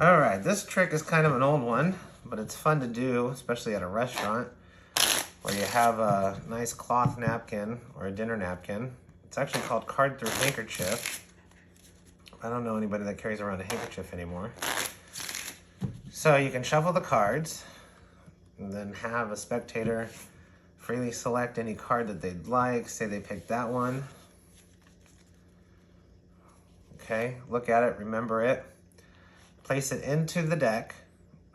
All right, this trick is kind of an old one, but it's fun to do, especially at a restaurant where you have a nice cloth napkin or a dinner napkin. It's actually called card through handkerchief. I don't know anybody that carries around a handkerchief anymore. So you can shuffle the cards and then have a spectator freely select any card that they'd like. Say they picked that one. Okay, look at it, remember it. Place it into the deck,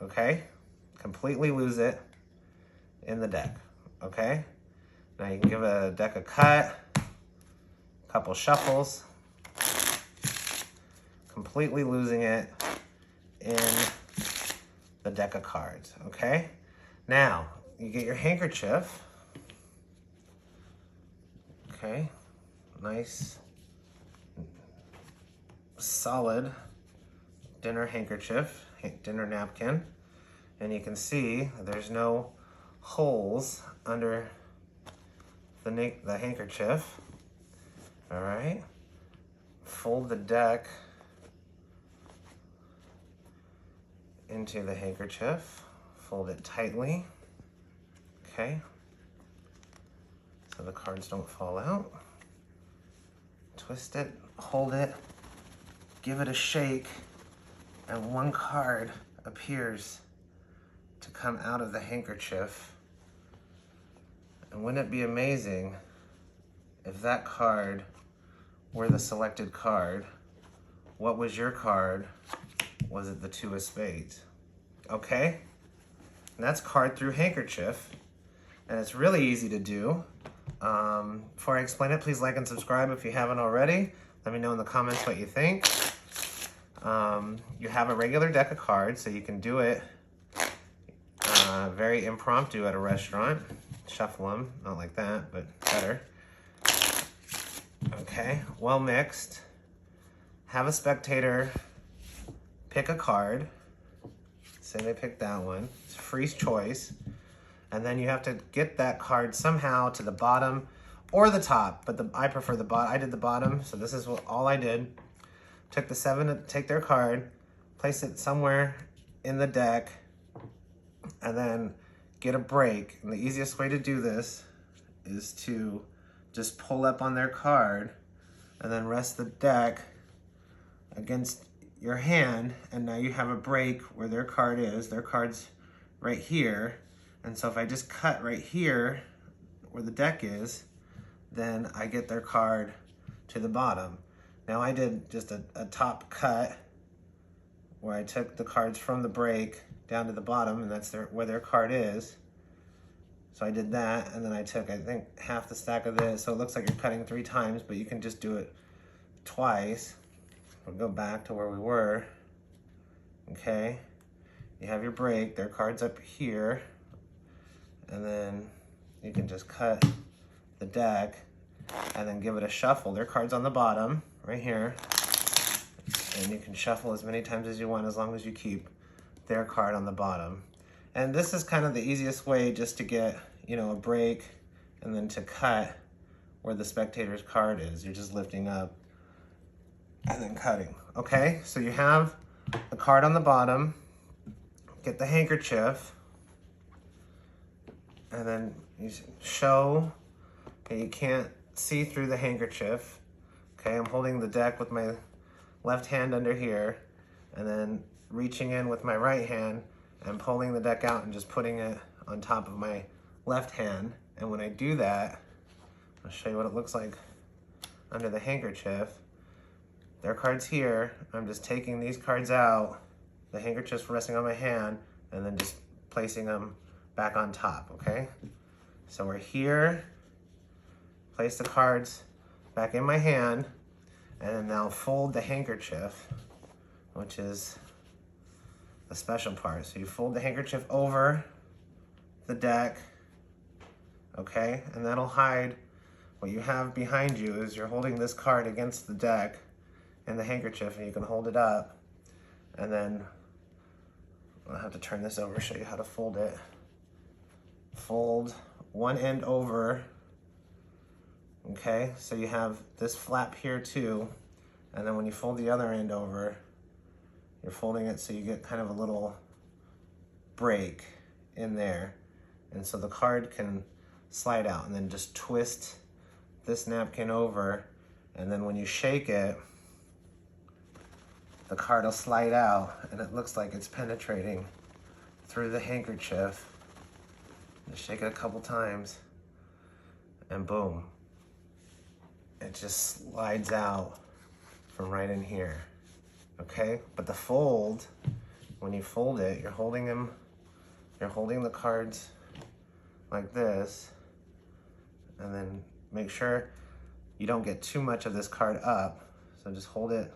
okay? Completely lose it in the deck, okay? Now you can give a deck a cut, a couple shuffles, completely losing it in the deck of cards, okay? Now, you get your handkerchief, okay? Nice, solid dinner handkerchief, dinner napkin, and you can see there's no holes under the handkerchief. All right, fold the deck into the handkerchief, fold it tightly, okay, so the cards don't fall out. Twist it, hold it, give it a shake, and one card appears to come out of the handkerchief. And wouldn't it be amazing if that card were the selected card? What was your card? Was it the two of spades? Okay? And that's card through handkerchief. And it's really easy to do. Before I explain it, please like and subscribe if you haven't already. Let me know in the comments what you think. You have a regular deck of cards, so you can do it very impromptu at a restaurant. Shuffle them, not like that, but better. Okay, well mixed. Have a spectator pick a card. Say they picked that one. It's a free choice. And then you have to get that card somehow to the bottom or the top, but I prefer the bottom. I did the bottom, so this is all I did. Took the 7 to take their card, place it somewhere in the deck, and then get a break. And the easiest way to do this is to just pull up on their card and then rest the deck against your hand, and now you have a break where their card is. Their card's right here, and so if I just cut right here where the deck is, then I get their card to the bottom. Now I did just a top cut where I took the cards from the break down to the bottom, and that's where their card is. So I did that, and then I took, I think, half the stack of this. So it looks like you're cutting 3 times, but you can just do it twice. We'll go back to where we were. Okay, you have your break, their card's up here, and then you can just cut the deck and then give it a shuffle. Their card's on the bottom, right here, and you can shuffle as many times as you want as long as you keep their card on the bottom. And this is kind of the easiest way just to get, a break and then to cut where the spectator's card is. You're just lifting up and then cutting. Okay, so you have the card on the bottom, get the handkerchief, and then you show, okay, you can't see through the handkerchief. Okay, I'm holding the deck with my left hand under here, and then reaching in with my right hand and pulling the deck out and just putting it on top of my left hand. And when I do that, I'll show you what it looks like under the handkerchief. Their card's here. I'm just taking these cards out, the handkerchief's resting on my hand, and then just placing them back on top, okay? So we're here, place the cards back in my hand, and then now fold the handkerchief, which is the special part. So you fold the handkerchief over the deck, okay? And that'll hide what you have behind you is you're holding this card against the deck and the handkerchief, and you can hold it up. And then I'll have to turn this over, show you how to fold it. Fold one end over, okay? So you have this flap here too, and then when you fold the other end over, You're folding it so you get kind of a little break in there. And so the card can slide out, and then just twist this napkin over, and then when you shake it, the card will slide out and it looks like it's penetrating through the handkerchief. Just shake it a couple times and boom, it just slides out from right in here. Okay, but the fold, when you fold it, you're holding the cards like this, and then make sure you don't get too much of this card up. So just hold it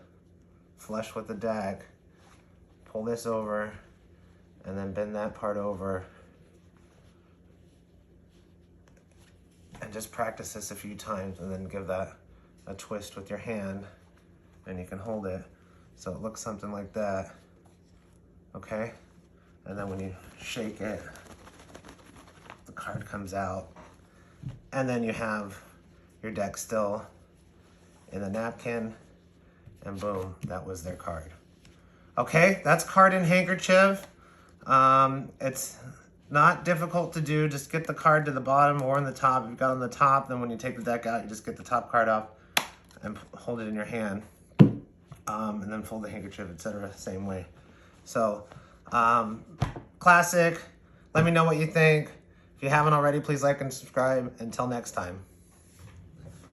flush with the deck, pull this over, and then bend that part over. And just practice this a few times, and then give that a twist with your hand, and you can hold it so it looks something like that. Okay? And then when you shake it, the card comes out. And then you have your deck still in the napkin, and boom, that was their card. Okay, that's card and handkerchief. It's not difficult to do. Just get the card to the bottom or on the top. If you've got it on the top, then when you take the deck out, you just get the top card off and hold it in your hand. And then fold the handkerchief, etc. Same way. So, classic. Let me know what you think. If you haven't already, please like and subscribe. Until next time.